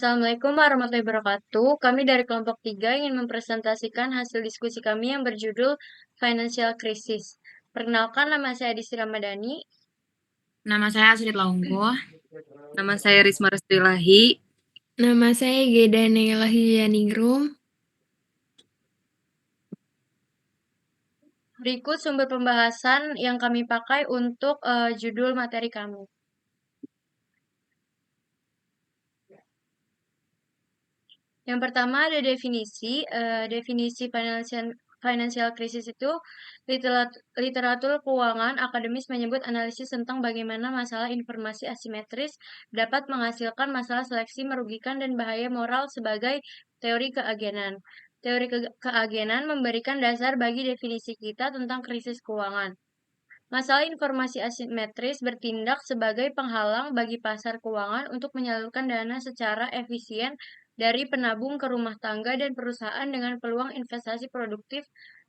Assalamualaikum warahmatullahi wabarakatuh. Kami dari kelompok 3 ingin mempresentasikan hasil diskusi kami yang berjudul Financial Crisis. Perkenalkan, nama saya Disi Ramadhani. Nama saya Astrid Laungko. Nama saya Risma Restuilahi. Nama saya Geda Nela Hiyaningrum. Berikut sumber pembahasan yang kami pakai untuk judul materi kami. Yang pertama ada definisi. Definisi financial crisis itu literatur keuangan akademis menyebut analisis tentang bagaimana masalah informasi asimetris dapat menghasilkan masalah seleksi merugikan dan bahaya moral sebagai teori keagenan. Teori keagenan memberikan dasar bagi definisi kita tentang krisis keuangan. Masalah informasi asimetris bertindak sebagai penghalang bagi pasar keuangan untuk menyalurkan dana secara efisien dari penabung ke rumah tangga dan perusahaan dengan peluang investasi produktif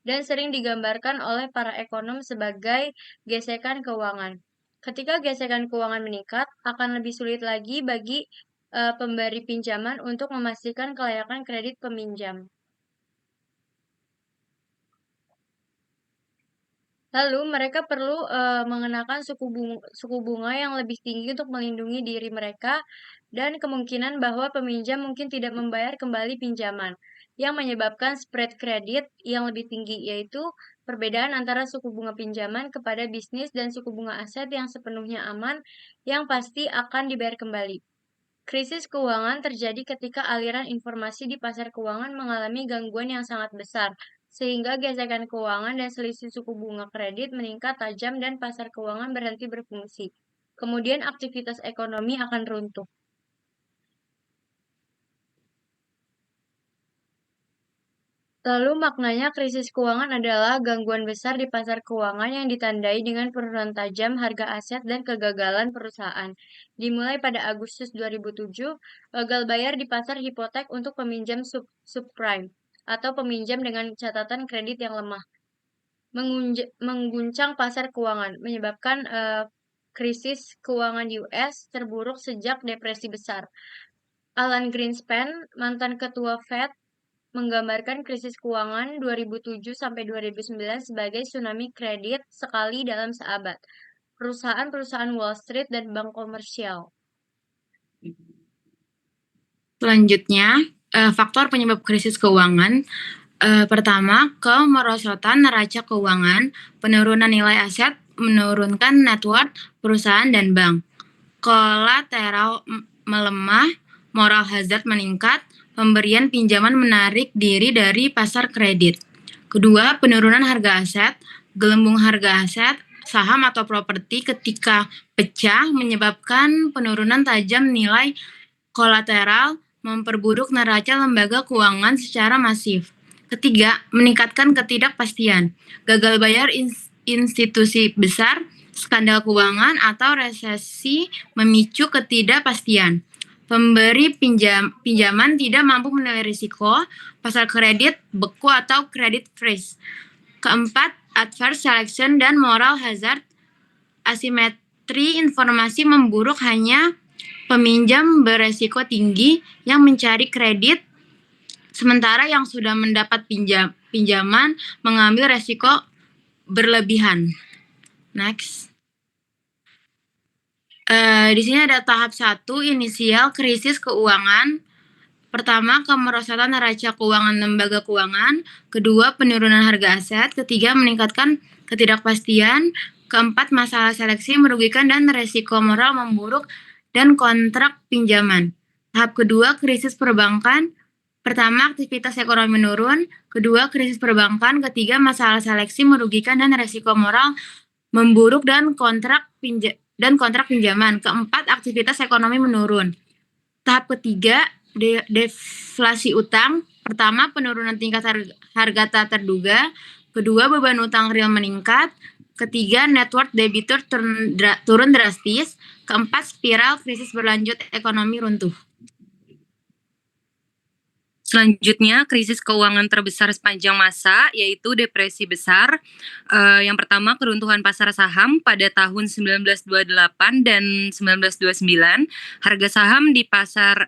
dan sering digambarkan oleh para ekonom sebagai gesekan keuangan. Ketika gesekan keuangan meningkat, akan lebih sulit lagi bagi pemberi pinjaman untuk memastikan kelayakan kredit peminjam. Lalu mereka perlu mengenakan suku bunga yang lebih tinggi untuk melindungi diri mereka dan kemungkinan bahwa peminjam mungkin tidak membayar kembali pinjaman, yang menyebabkan spread kredit yang lebih tinggi, yaitu perbedaan antara suku bunga pinjaman kepada bisnis dan suku bunga aset yang sepenuhnya aman, yang pasti akan dibayar kembali. Krisis keuangan terjadi ketika aliran informasi di pasar keuangan mengalami gangguan yang sangat besar, sehingga gesekan keuangan dan selisih suku bunga kredit meningkat tajam dan pasar keuangan berhenti berfungsi. Kemudian aktivitas ekonomi akan runtuh. Lalu maknanya krisis keuangan adalah gangguan besar di pasar keuangan yang ditandai dengan penurunan tajam harga aset dan kegagalan perusahaan. Dimulai pada Agustus 2007, gagal bayar di pasar hipotek untuk peminjam subprime atau peminjam dengan catatan kredit yang lemah. Mengguncang pasar keuangan, menyebabkan krisis keuangan US terburuk sejak depresi besar. Alan Greenspan, mantan ketua Fed, menggambarkan krisis keuangan 2007 sampai 2009 sebagai tsunami kredit sekali dalam seabad. Perusahaan-perusahaan Wall Street dan bank komersial. Selanjutnya, faktor penyebab krisis keuangan. Pertama, kemerosotan neraca keuangan, penurunan nilai aset, menurunkan net worth perusahaan dan bank. Kolateral melemah, moral hazard meningkat, pemberian pinjaman menarik diri dari pasar kredit. Kedua, penurunan harga aset, gelembung harga aset, saham atau properti ketika pecah menyebabkan penurunan tajam nilai kolateral, memperburuk neraca lembaga keuangan secara masif. Ketiga, meningkatkan ketidakpastian, gagal bayar institusi besar, skandal keuangan atau resesi memicu ketidakpastian. Pemberi pinjaman tidak mampu menilai risiko, pasar kredit beku atau credit freeze. Keempat, adverse selection dan moral hazard, asimetri informasi memburuk, hanya peminjam beresiko tinggi yang mencari kredit, sementara yang sudah mendapat pinjaman mengambil resiko berlebihan. Next. Di sini ada tahap 1, inisial krisis keuangan. Pertama, kemerosotan neraca keuangan lembaga keuangan. Kedua, penurunan harga aset. Ketiga, meningkatkan ketidakpastian. Keempat, masalah seleksi merugikan dan resiko moral memburuk dan kontrak pinjaman. Tahap kedua, krisis perbankan. Pertama, aktivitas ekonomi menurun. Kedua, krisis perbankan. Ketiga, masalah seleksi merugikan dan resiko moral memburuk dan kontrak pinjaman. Keempat, aktivitas ekonomi menurun. Tahap ketiga, deflasi utang. Pertama, penurunan tingkat harga tak terduga. Kedua, beban utang real meningkat. Ketiga, net worth debitur turun drastis. Keempat, spiral krisis berlanjut, ekonomi runtuh. Selanjutnya, krisis keuangan terbesar sepanjang masa, yaitu depresi besar. Yang pertama, keruntuhan pasar saham pada tahun 1928 dan 1929. Harga saham di pasar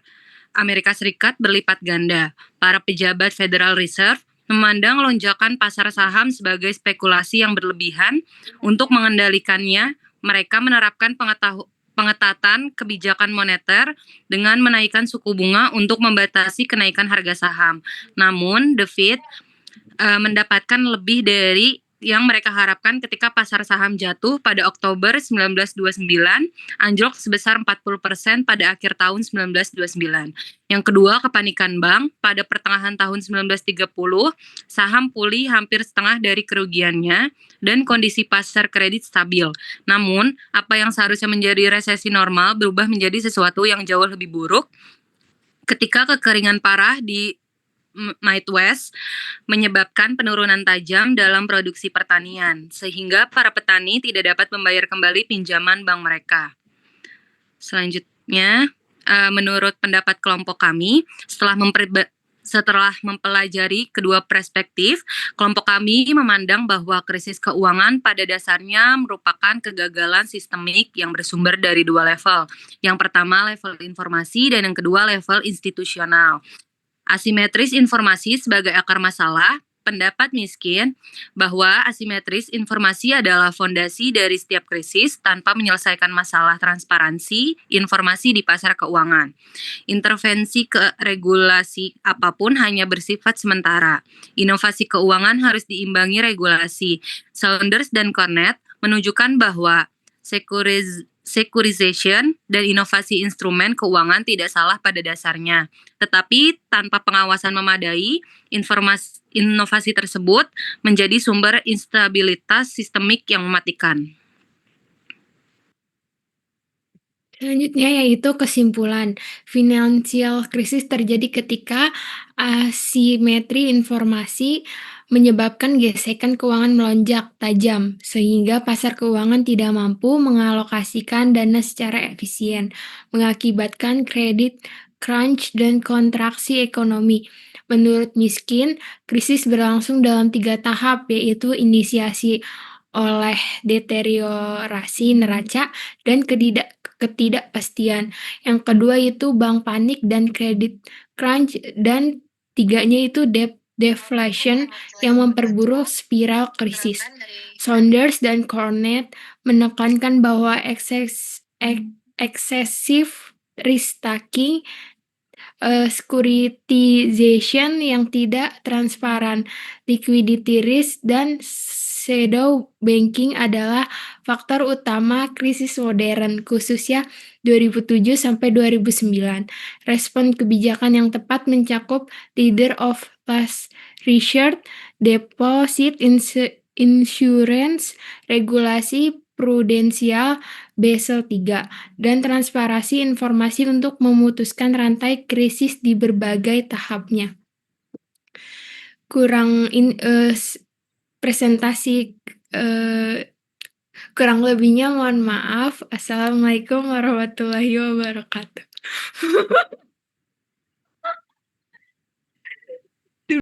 Amerika Serikat berlipat ganda. Para pejabat Federal Reserve memandang lonjakan pasar saham sebagai spekulasi yang berlebihan. Untuk mengendalikannya, mereka menerapkan pengetatan kebijakan moneter dengan menaikkan suku bunga untuk membatasi kenaikan harga saham. Namun, The Fed mendapatkan lebih dari yang mereka harapkan ketika pasar saham jatuh pada Oktober 1929, anjlok sebesar 40% pada akhir tahun 1929. Yang kedua, kepanikan bank. Pada pertengahan tahun 1930, saham pulih hampir setengah dari kerugiannya dan kondisi pasar kredit stabil. Namun, apa yang seharusnya menjadi resesi normal berubah menjadi sesuatu yang jauh lebih buruk ketika kekeringan parah di Midwest menyebabkan penurunan tajam dalam produksi pertanian, sehingga para petani tidak dapat membayar kembali pinjaman bank mereka. Selanjutnya, menurut pendapat kelompok kami, setelah mempelajari kedua perspektif, kelompok kami memandang bahwa krisis keuangan pada dasarnya merupakan kegagalan sistemik yang bersumber dari dua level. Yang pertama, level informasi, dan yang kedua, level institusional. Asimetris informasi sebagai akar masalah. Pendapat Miskin bahwa asimetris informasi adalah fondasi dari setiap krisis tanpa menyelesaikan masalah transparansi informasi di pasar keuangan. Intervensi ke regulasi apapun hanya bersifat sementara. Inovasi keuangan harus diimbangi regulasi. Saunders dan Cornett menunjukkan bahwa securitization dan inovasi instrumen keuangan tidak salah pada dasarnya. Tetapi tanpa pengawasan memadai, inovasi tersebut menjadi sumber instabilitas sistemik yang mematikan. Selanjutnya yaitu kesimpulan. Financial crisis terjadi ketika asimetri informasi menyebabkan gesekan keuangan melonjak tajam, sehingga pasar keuangan tidak mampu mengalokasikan dana secara efisien, mengakibatkan kredit crunch dan kontraksi ekonomi. Menurut Miskin, krisis berlangsung dalam 3 tahap, yaitu inisiasi oleh deteriorasi neraca dan ketidakpastian. Yang kedua itu bank panik dan kredit crunch, dan tiganya itu deflation yang memperburuk spiral krisis. Saunders dan Cornett menekankan bahwa excessive risk-taking, securitization yang tidak transparan, liquidity risk, dan shadow banking adalah faktor utama krisis modern, khususnya 2007 sampai 2009. Respon kebijakan yang tepat mencakup leader of last resort, deposit insurance, regulasi prudensial Basel III, dan transparansi informasi untuk memutuskan rantai krisis di berbagai tahapnya. Presentasi kurang lebihnya mohon maaf. Assalamualaikum warahmatullahi wabarakatuh.